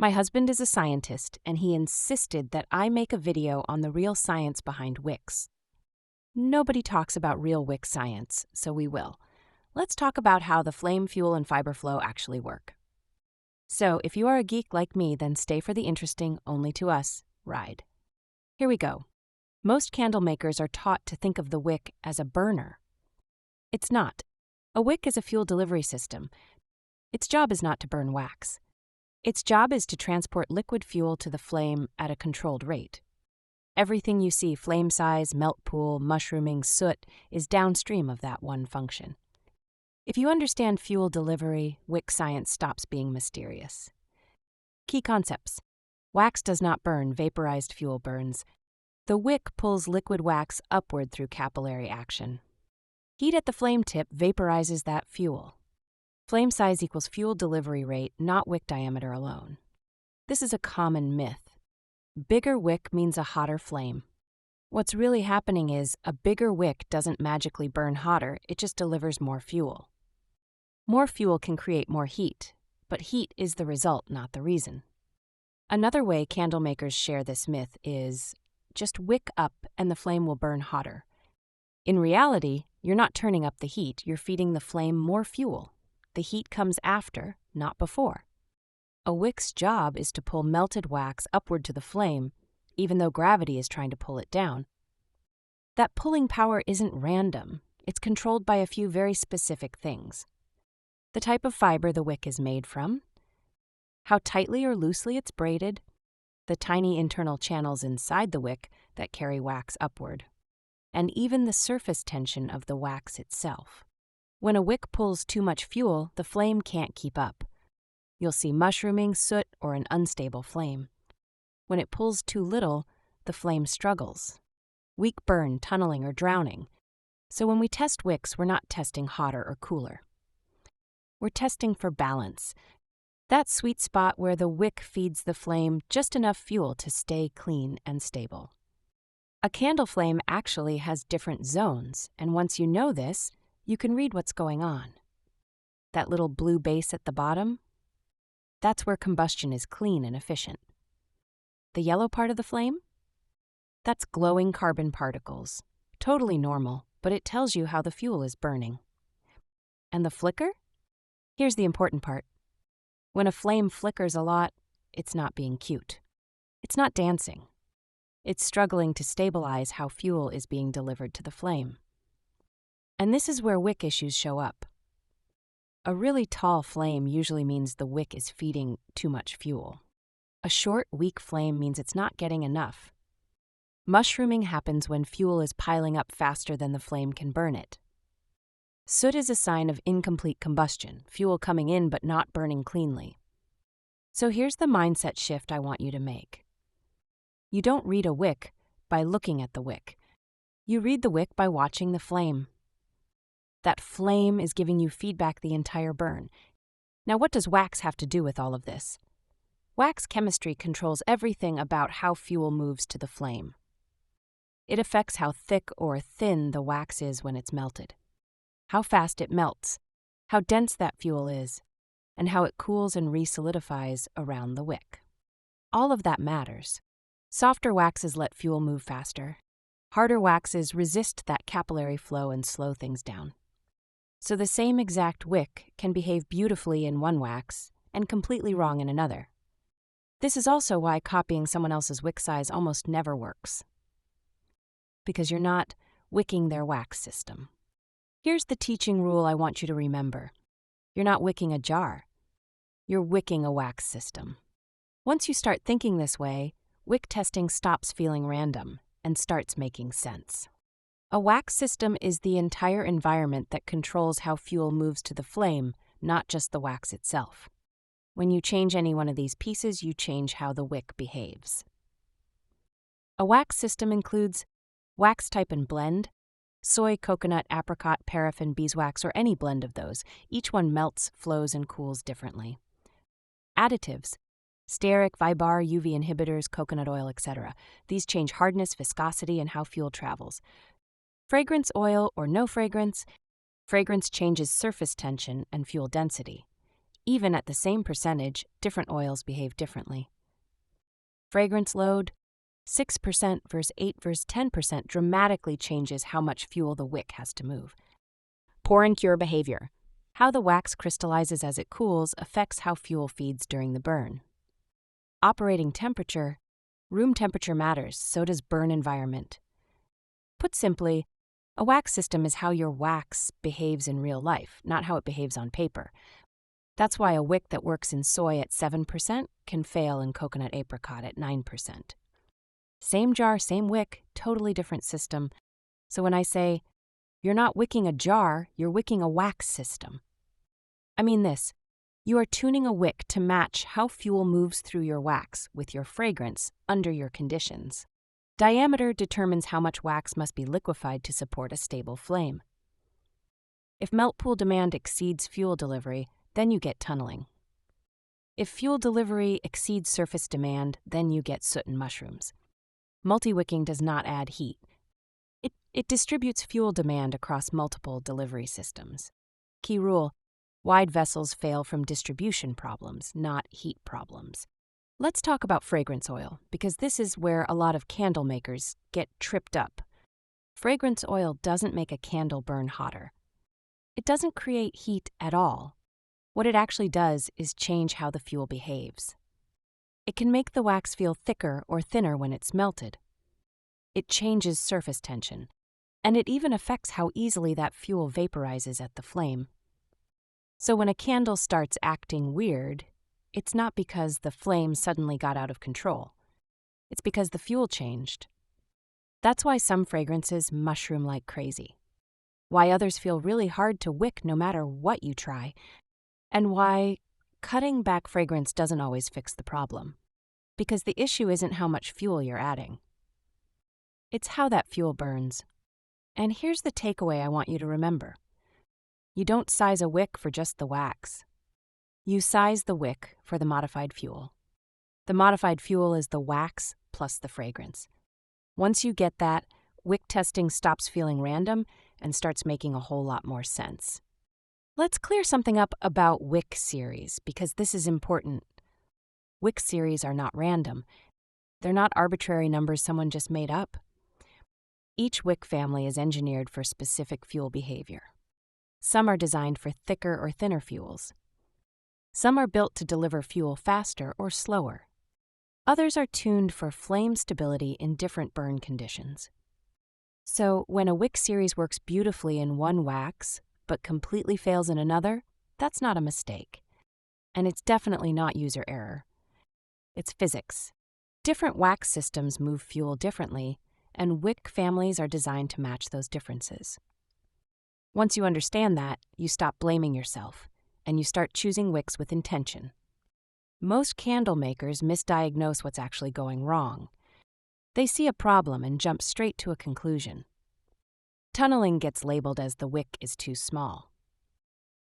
My husband is a scientist, and he insisted that I make a video on the real science behind Wicks. Nobody talks about real wick science, so we will. Let's talk about how the flame, fuel, and fiber flow actually work. So, if you are a geek like me, then stay for the interesting, only to us, ride. Here we go. Most candle makers are taught to think of the wick as a burner. It's not. A wick is a fuel delivery system. Its job is not to burn wax. Its job is to transport liquid fuel to the flame at a controlled rate. Everything you see, flame size, melt pool, mushrooming, soot, is downstream of that one function. If you understand fuel delivery, wick science stops being mysterious. Key concepts. Wax does not burn, vaporized fuel burns. The wick pulls liquid wax upward through capillary action. Heat at the flame tip vaporizes that fuel. Flame size equals fuel delivery rate, not wick diameter alone. This is a common myth. Bigger wick means a hotter flame. What's really happening is a bigger wick doesn't magically burn hotter, it just delivers more fuel. More fuel can create more heat, but heat is the result, not the reason. Another way candle makers share this myth is just wick up and the flame will burn hotter. In reality, you're not turning up the heat, you're feeding the flame more fuel. The heat comes after, not before. A wick's job is to pull melted wax upward to the flame, even though gravity is trying to pull it down. That pulling power isn't random. It's controlled by a few very specific things. The type of fiber the wick is made from, how tightly or loosely it's braided, the tiny internal channels inside the wick that carry wax upward, and even the surface tension of the wax itself. When a wick pulls too much fuel, the flame can't keep up. You'll see mushrooming, soot, or an unstable flame. When it pulls too little, the flame struggles. Weak burn, tunneling, or drowning. So when we test wicks, we're not testing hotter or cooler. We're testing for balance. That sweet spot where the wick feeds the flame just enough fuel to stay clean and stable. A candle flame actually has different zones, and once you know this, you can read what's going on. That little blue base at the bottom? That's where combustion is clean and efficient. The yellow part of the flame? That's glowing carbon particles. Totally normal, but it tells you how the fuel is burning. And the flicker? Here's the important part. When a flame flickers a lot, it's not being cute. It's not dancing. It's struggling to stabilize how fuel is being delivered to the flame. And this is where wick issues show up. A really tall flame usually means the wick is feeding too much fuel. A short, weak flame means it's not getting enough. Mushrooming happens when fuel is piling up faster than the flame can burn it. Soot is a sign of incomplete combustion, fuel coming in but not burning cleanly. So here's the mindset shift I want you to make. You don't read a wick by looking at the wick. You read the wick by watching the flame. That flame is giving you feedback the entire burn. Now, what does wax have to do with all of this? Wax chemistry controls everything about how fuel moves to the flame. It affects how thick or thin the wax is when it's melted, how fast it melts, how dense that fuel is, and how it cools and resolidifies around the wick. All of that matters. Softer waxes let fuel move faster. Harder waxes resist that capillary flow and slow things down. So the same exact wick can behave beautifully in one wax and completely wrong in another. This is also why copying someone else's wick size almost never works. Because you're not wicking their wax system. Here's the teaching rule I want you to remember. You're not wicking a jar. You're wicking a wax system. Once you start thinking this way, wick testing stops feeling random and starts making sense. A wax system is the entire environment that controls how fuel moves to the flame, not just the wax itself. When you change any one of these pieces, you change how the wick behaves. A wax system includes wax type and blend, soy, coconut, apricot, paraffin, beeswax, or any blend of those. Each one melts, flows, and cools differently. Additives, stearic, Vibar, UV inhibitors, coconut oil, etc. These change hardness, viscosity, and how fuel travels. Fragrance oil or no fragrance, fragrance changes surface tension and fuel density. Even at the same percentage, different oils behave differently. Fragrance load, 6% versus 8 versus 10% dramatically changes how much fuel the wick has to move. Pour and cure behavior. How the wax crystallizes as it cools affects how fuel feeds during the burn. Operating temperature. Room temperature matters, so does burn environment. Put simply, a wax system is how your wax behaves in real life, not how it behaves on paper. That's why a wick that works in soy at 7% can fail in coconut apricot at 9%. Same jar, same wick, totally different system. So when I say, you're not wicking a jar, you're wicking a wax system. I mean this, you are tuning a wick to match how fuel moves through your wax with your fragrance under your conditions. Diameter determines how much wax must be liquefied to support a stable flame. If melt pool demand exceeds fuel delivery, then you get tunneling. If fuel delivery exceeds surface demand, then you get soot and mushrooms. Multi-wicking does not add heat. It distributes fuel demand across multiple delivery systems. Key rule, wide vessels fail from distribution problems, not heat problems. Let's talk about fragrance oil, because this is where a lot of candle makers get tripped up. Fragrance oil doesn't make a candle burn hotter. It doesn't create heat at all. What it actually does is change how the fuel behaves. It can make the wax feel thicker or thinner when it's melted. It changes surface tension, and it even affects how easily that fuel vaporizes at the flame. So when a candle starts acting weird, it's not because the flame suddenly got out of control. It's because the fuel changed. That's why some fragrances mushroom like crazy, why others feel really hard to wick no matter what you try, and why cutting back fragrance doesn't always fix the problem. Because the issue isn't how much fuel you're adding. It's how that fuel burns. And here's the takeaway I want you to remember. You don't size a wick for just the wax. You size the wick for the modified fuel. The modified fuel is the wax plus the fragrance. Once you get that, wick testing stops feeling random and starts making a whole lot more sense. Let's clear something up about wick series, because this is important. Wick series are not random. They're not arbitrary numbers someone just made up. Each wick family is engineered for specific fuel behavior. Some are designed for thicker or thinner fuels. Some are built to deliver fuel faster or slower. Others are tuned for flame stability in different burn conditions. So when a wick series works beautifully in one wax, but completely fails in another, that's not a mistake. And it's definitely not user error. It's physics. Different wax systems move fuel differently, and wick families are designed to match those differences. Once you understand that, you stop blaming yourself, and you start choosing wicks with intention. Most candle makers misdiagnose what's actually going wrong. They see a problem and jump straight to a conclusion. Tunneling gets labeled as the wick is too small.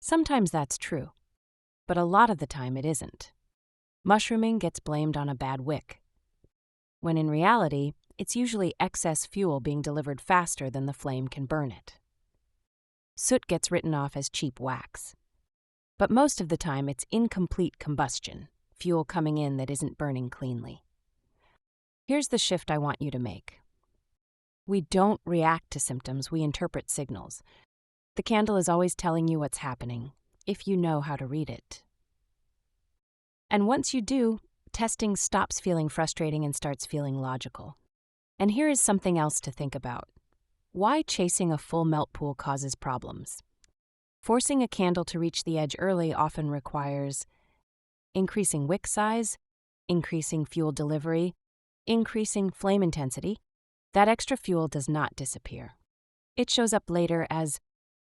Sometimes that's true, but a lot of the time it isn't. Mushrooming gets blamed on a bad wick, when in reality, it's usually excess fuel being delivered faster than the flame can burn it. Soot gets written off as cheap wax, but most of the time it's incomplete combustion, fuel coming in that isn't burning cleanly. Here's the shift I want you to make. We don't react to symptoms, we interpret signals. The candle is always telling you what's happening, if you know how to read it. And once you do, testing stops feeling frustrating and starts feeling logical. And here is something else to think about. Why chasing a full melt pool causes problems. Forcing a candle to reach the edge early often requires increasing wick size, increasing fuel delivery, increasing flame intensity. That extra fuel does not disappear. It shows up later as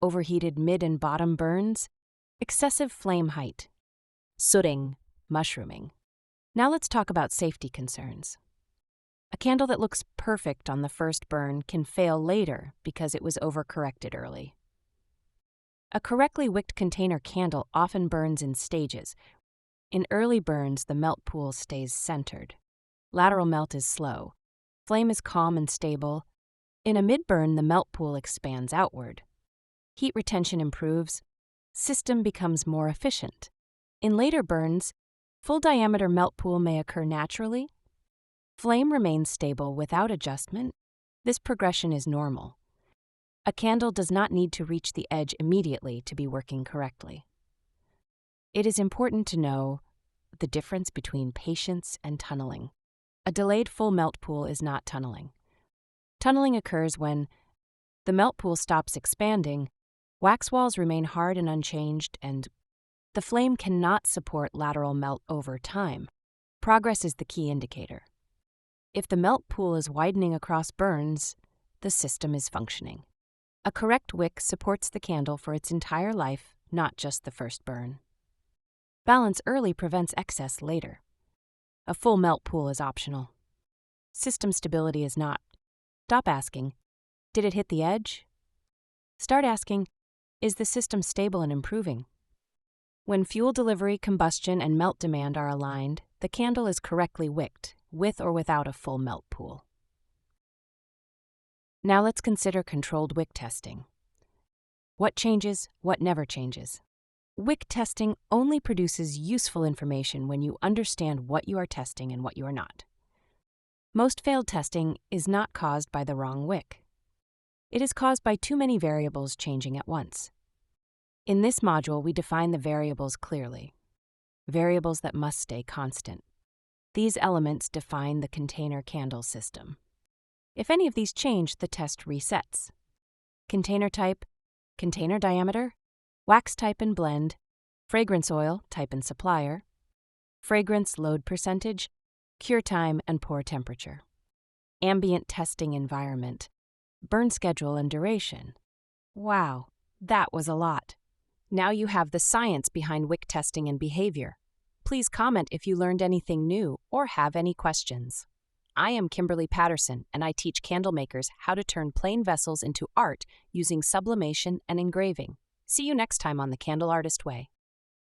overheated mid and bottom burns, excessive flame height, sooting, mushrooming. Now let's talk about safety concerns. A candle that looks perfect on the first burn can fail later because it was overcorrected early. A correctly wicked container candle often burns in stages. In early burns, the melt pool stays centered. Lateral melt is slow. Flame is calm and stable. In a mid-burn, the melt pool expands outward. Heat retention improves. System becomes more efficient. In later burns, full diameter melt pool may occur naturally. Flame remains stable without adjustment. This progression is normal. A candle does not need to reach the edge immediately to be working correctly. It is important to know the difference between patience and tunneling. A delayed full melt pool is not tunneling. Tunneling occurs when the melt pool stops expanding, wax walls remain hard and unchanged, and the flame cannot support lateral melt over time. Progress is the key indicator. If the melt pool is widening across burns, the system is functioning. A correct wick supports the candle for its entire life, not just the first burn. Balance early prevents excess later. A full melt pool is optional. System stability is not. Stop asking, did it hit the edge? Start asking, is the system stable and improving? When fuel delivery, combustion, and melt demand are aligned, the candle is correctly wicked, with or without a full melt pool. Now let's consider controlled wick testing. What changes, what never changes? Wick testing only produces useful information when you understand what you are testing and what you are not. Most failed testing is not caused by the wrong wick. It is caused by too many variables changing at once. In this module, we define the variables clearly, variables that must stay constant. These elements define the container candle system. If any of these change, the test resets. Container type, container diameter, wax type and blend, fragrance oil, type and supplier, fragrance load percentage, cure time and pour temperature, ambient testing environment, burn schedule and duration. Wow, that was a lot. Now you have the science behind wick testing and behavior. Please comment if you learned anything new or have any questions. I am Kimberly Patterson, and I teach candle makers how to turn plain vessels into art using sublimation and engraving. See you next time on The Candle Artist Way.